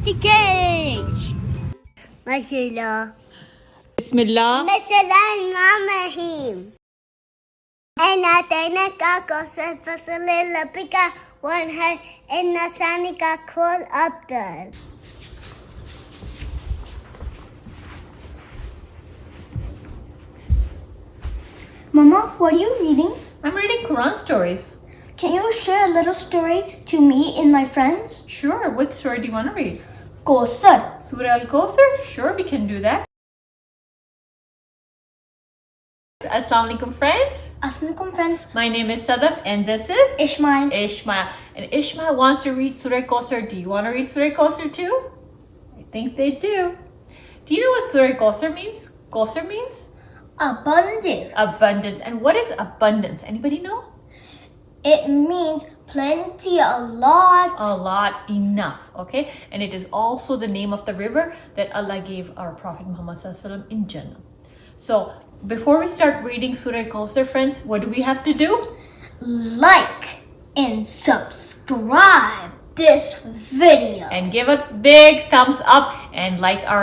Masti cage. Mashallah. Bismillah. Bismillahirrahmanirrahim. أنا أعطيناك كوثر فصل لربك وانحر إن شانئك هو الأبتر. Mama, what are you reading? I'm reading Quran stories. Can you share a little story to me and my friends? Sure. What story do you want to read? Kausar. Surah Al Kausar? Sure, we can do that. Assalamu alaikum, friends. Assalamualaikum, friends. My name is Sadaf and this is Ishmael. Ishmael. And Ishmael wants to read Surah Al Kausar. Do you want to read Surah Al Kausar too? I think they do. Do you know what Surah Al Kausar means? Kausar means? Abundance. Abundance. And what is abundance? Anybody know? It means plenty, a lot. A lot, enough, okay? And it is also the name of the river that Allah gave our Prophet Muhammad SAW in Jannah. So before we start reading Surah Al Kausar, friends, what do we have to do? Like and subscribe this video. And give a big thumbs up and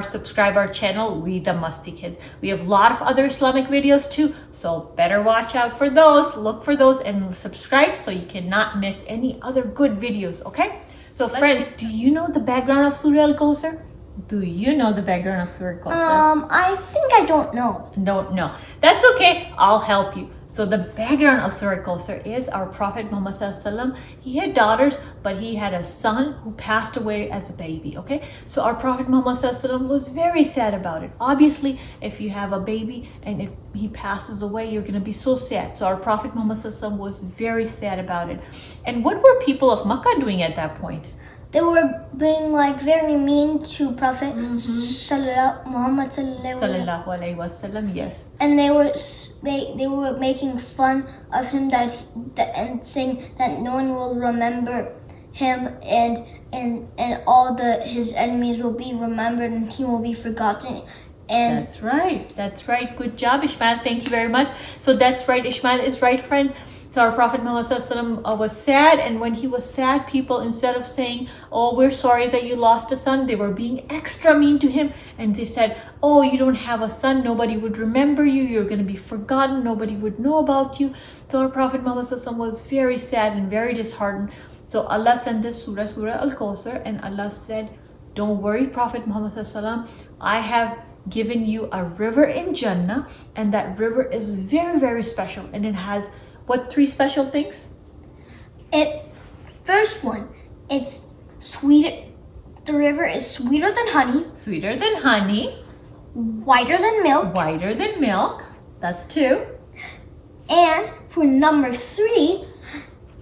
subscribe our channel, Read the Masti Kids. We have a lot of other Islamic videos too, so better watch out for those, look for those and subscribe so you cannot miss any other good videos, okay? So friends, do you know the background of Surah Al Kausar? Do you know the background of Surah Al Kausar? I think I don't know. Don't know. That's okay, I'll help you. So the background of Surah Al Kausar is our Prophet Muhammad SAW. He had daughters, but he had a son who passed away as a baby, okay? So our Prophet Muhammad SAW was very sad about it. Obviously, if you have a baby and he passes away, you're going to be so sad. So our Prophet Muhammad SAW was very sad about it. And what were people of Makkah doing at that point? They were being very mean to Prophet Muhammad Sallallahu Alaihi Wasallam, yes. And they were making fun of him and saying that no one will remember him and all his enemies will be remembered and he will be forgotten. And that's right. Good job, Ishmael. Thank you very much. So that's right. Ishmael is right, friends. So our Prophet Muhammad was sad, and when he was sad, people, instead of saying, oh, we're sorry that you lost a son, they were being extra mean to him, and they said, oh, you don't have a son, nobody would remember you, you're going to be forgotten, nobody would know about you. So our Prophet Muhammad was very sad and very disheartened. So Allah sent this surah, Surah Al Kausar, and Allah said, don't worry, Prophet Muhammad, I have given you a river in Jannah, and that river is very, very special, and it has what 3 special things? First one, it's sweeter. The river is sweeter than honey. Sweeter than honey. Whiter than milk. Whiter than milk. That's 2. And for number 3,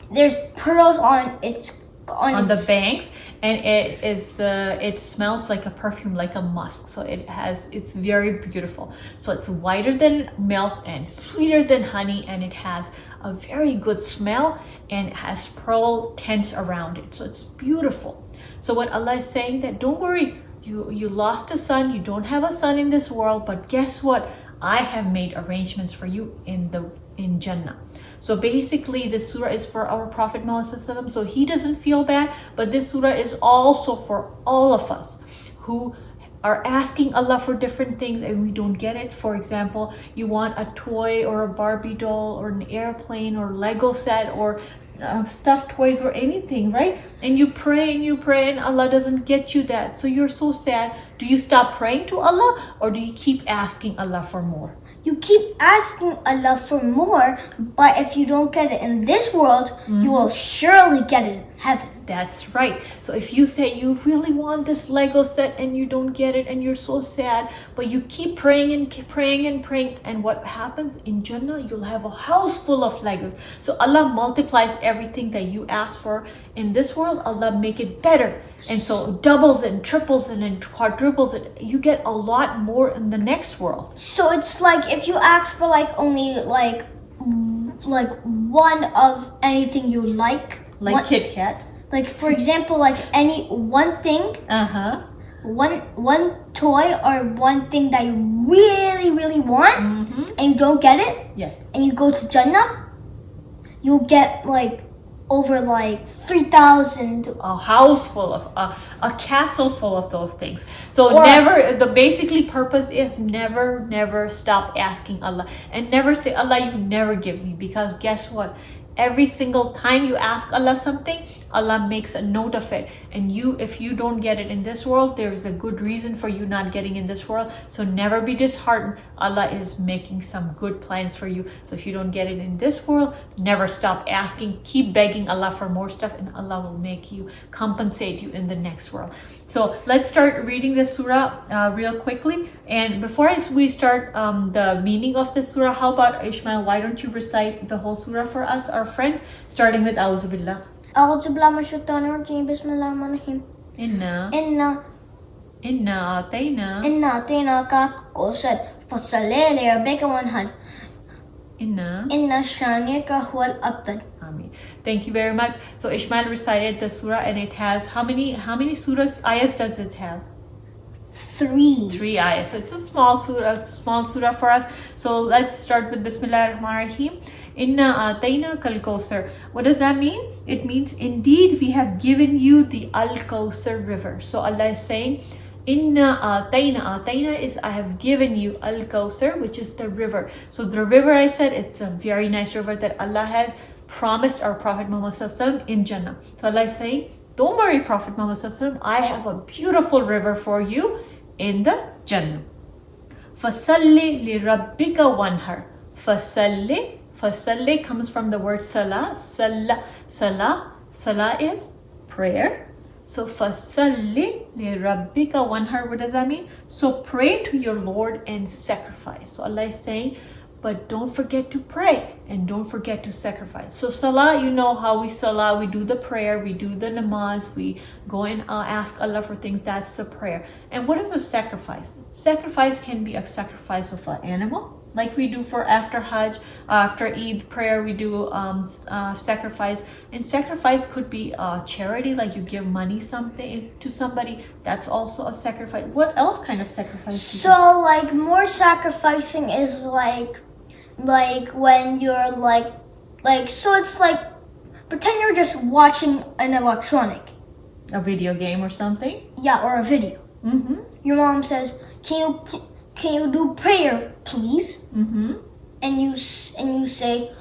there's pearls on the banks, and it smells like a perfume, like a musk. So it's very beautiful. So it's whiter than milk and sweeter than honey, and it has a very good smell and it has pearl tints around it. So it's beautiful. So what Allah is saying, that don't worry, you lost a son, you don't have a son in this world, but guess what? I have made arrangements for you in Jannah. So basically this surah is for our Prophet Muhammad, so he doesn't feel bad, but this surah is also for all of us who are asking Allah for different things and we don't get it. For example, you want a toy or a Barbie doll or an airplane or Lego set or stuffed toys or anything, right? And you pray and Allah doesn't get you that. So you're so sad. Do you stop praying to Allah or do you keep asking Allah for more? You keep asking Allah for more, but if you don't get it in this world, you will surely get it in heaven. That's right. So if you say you really want this Lego set and you don't get it and you're so sad, but you keep praying and keep praying and praying, and what happens in Jannah, you'll have a house full of Legos. So Allah multiplies everything that you ask for in this world. Allah make it better, and so doubles and triples and quadruples it. You get a lot more in the next world. So it's like if you ask for only one of anything you like Kit Kat. For example, any one thing, one toy or one thing that you really, really want, and you don't get it, yes, and you go to Jannah, you'll get over like 3,000. A house full of a castle full of those things. So Or- never, the basically purpose is never stop asking Allah, and never say, Allah, you never give me, because guess what, every single time you ask Allah something, Allah makes a note of it, and if you don't get it in this world, there's a good reason for you not getting in this world. So never be disheartened. Allah is making some good plans for you. So if you don't get it in this world, never stop asking, keep begging Allah for more stuff, and Allah will make you, compensate you in the next world. So let's start reading this surah real quickly. And before we start the meaning of this surah, how about Ishmael, why don't you recite the whole surah for us, our friends, starting with A'udhu Billah. أعوذ بالله من الشيطان الرجيم بسم الله الرحمن الرحيم Inna atayna أعطيناك كوثر فصل لربك وانحر Inna. إن شانئك هو الأبتر. Ameen. Thank you very much. So Ishmael recited the surah, and it has how many surahs, ayahs does it have? 3. 3 ayahs. So it's a small surah for us. So let's start with Bismillah ar-Rahman ar-Rahim. Inna atayna kal Kausar. What does that mean? It means indeed we have given you the Al Kausar river. So Allah is saying, Inna atayna is I have given you Al Kausar, which is the river. So the river, I said, it's a very nice river that Allah has promised our Prophet Muhammad Sallallahu Alaihi Wasallam in Jannah. So Allah is saying, don't worry, Prophet Muhammad Sallallahu Alaihi Wasallam, I have a beautiful river for you in the Jannah. Fasalli li rabbika wanhar. Fasalli comes from the word salah. Salah is prayer. So fasalli li rabbika wanhar. What does that mean? So pray to your Lord and sacrifice. So Allah is saying, but don't forget to pray and don't forget to sacrifice. So salah, you know how we salah, we do the prayer, we do the namaz, we go and ask Allah for things. That's the prayer. And what is a sacrifice? Sacrifice can be a sacrifice of an animal, like we do for after Hajj, after Eid prayer, we do sacrifice. And sacrifice could be charity, like you give money something to somebody. That's also a sacrifice. What else kind of sacrifice? So like more sacrificing is like when you're like so it's like pretend you're just watching an electronic. A video game or something? Yeah, or a video. Mm-hmm. Your mom says, can you do prayer, please? Mm-hmm. And you say,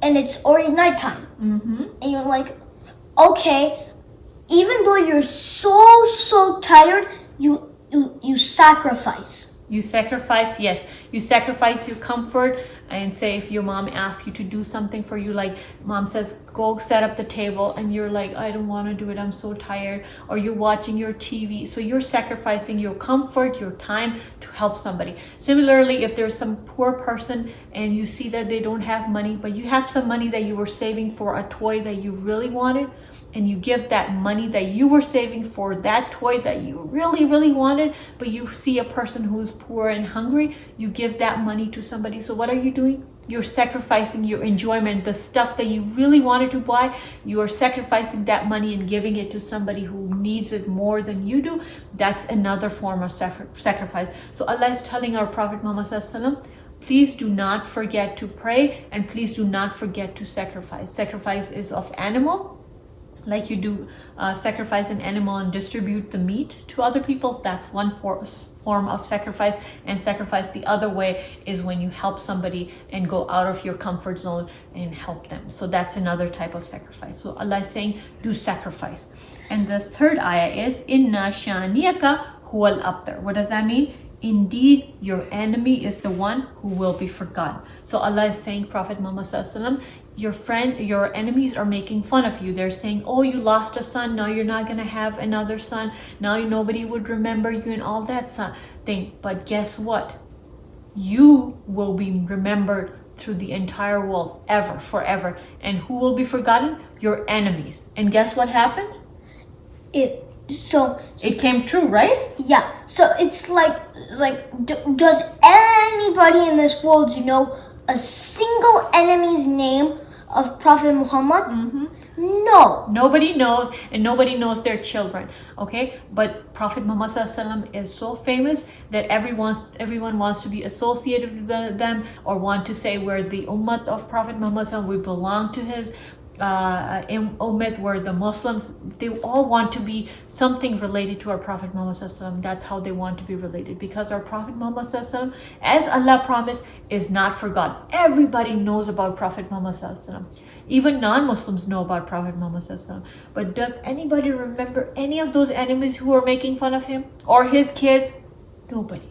and it's already nighttime. Mm-hmm. And you're like, okay. Even though you're so tired, you sacrifice. You sacrifice, yes. You sacrifice your comfort, and say if your mom asks you to do something for you, like mom says, go set up the table, and you're like, I don't want to do it, I'm so tired. Or you're watching your TV. So you're sacrificing your comfort, your time to help somebody. Similarly, if there's some poor person and you see that they don't have money, but you have some money that you were saving for a toy that you really wanted, and you give that money that you were saving for that toy that you really wanted, but you see a person who is poor and hungry, you give that money to somebody. So what are you doing? You're sacrificing your enjoyment, the stuff that you really wanted to buy. You are sacrificing that money and giving it to somebody who needs it more than you do. That's another form of sacrifice. So Allah is telling our Prophet Muhammad Sallallahu Alaihi Wasallam, please do not forget to pray, and please do not forget to sacrifice. Sacrifice is of animal, like you do sacrifice an animal and distribute the meat to other people. That's one form of sacrifice. And sacrifice the other way is when you help somebody and go out of your comfort zone and help them. So that's another type of sacrifice. So Allah is saying, do sacrifice. And the third ayah is, Inna shani'aka huwal abtar. What does that mean? Indeed, your enemy is the one who will be forgotten. So Allah is saying, Prophet Muhammad Sallallahu Alaihi Wasallam, your enemies are making fun of you. They're saying, oh, you lost a son, now you're not going to have another son, now nobody would remember you and all that thing. But guess what? You will be remembered through the entire world, forever. And who will be forgotten? Your enemies. And guess what happened? It came true, right? Yeah. So it's like does anybody in this world know a single enemy's name of Prophet Muhammad? Mm-hmm. No. Nobody knows, and nobody knows their children. Okay, but Prophet Muhammad Sallallahu Alaihi Wasallam is so famous that everyone wants to be associated with them, or want to say we're the ummah of Prophet Muhammad Sallallahu Alaihi Wasallam, we belong to his. ummah where the Muslims, they all want to be something related to our Prophet Muhammad Sallallahu Alaihi Wasallam. That's how they want to be related, because our Prophet Muhammad Sallallahu Alaihi Wasallam, as Allah promised, is not forgotten. Everybody knows about Prophet Muhammad Sallallahu Alaihi Wasallam. Even non-Muslims know about Prophet Muhammad Sallallahu Alaihi Wasallam. But does anybody remember any of those enemies who were making fun of him or his kids? Nobody.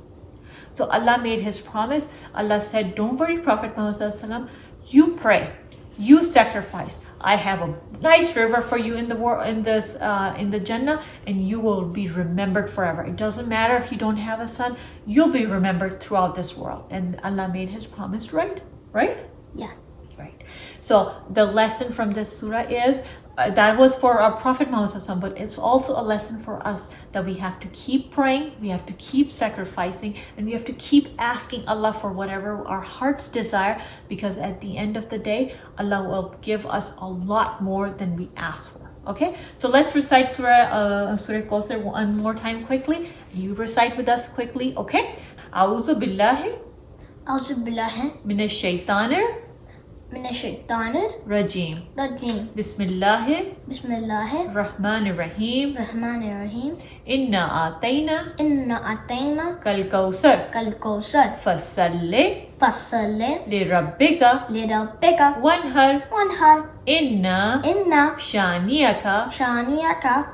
So Allah made his promise. Allah said, don't worry, Prophet Muhammad Sallallahu Alaihi Wasallam, you pray, you sacrifice. I have a nice river for you in the world, in the Jannah, and you will be remembered forever. It doesn't matter if you don't have a son, you'll be remembered throughout this world. And Allah made his promise, right? Yeah. Right. So the lesson from this surah is, that was for our Prophet Muhammad, but it's also a lesson for us that we have to keep praying, we have to keep sacrificing, and we have to keep asking Allah for whatever our hearts desire, because at the end of the day, Allah will give us a lot more than we ask for. Okay, so let's recite Surah Al Kausar one more time quickly. You recite with us quickly, okay? A'udhu billahi minash shaitanir rajim. Bismillahir Rahmanir Rahim. Inna atayna kal kausar fasalli li rabbika wanhar. Inna shaniyaka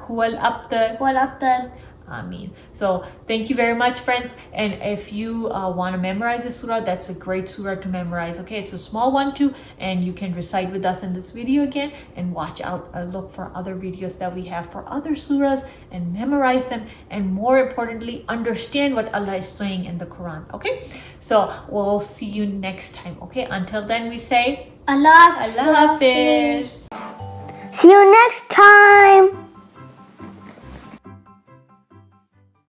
huwal abtar. Ameen. So thank you very much, friends. And if you want to memorize the surah, that's a great surah to memorize. Okay, it's a small one too, and you can recite with us in this video again, and watch out, look for other videos that we have for other surahs, and memorize them, and more importantly, understand what Allah is saying in the Quran. Okay, so we'll see you next time. Okay, until then we say Allah Allah Hafiz. See you next time.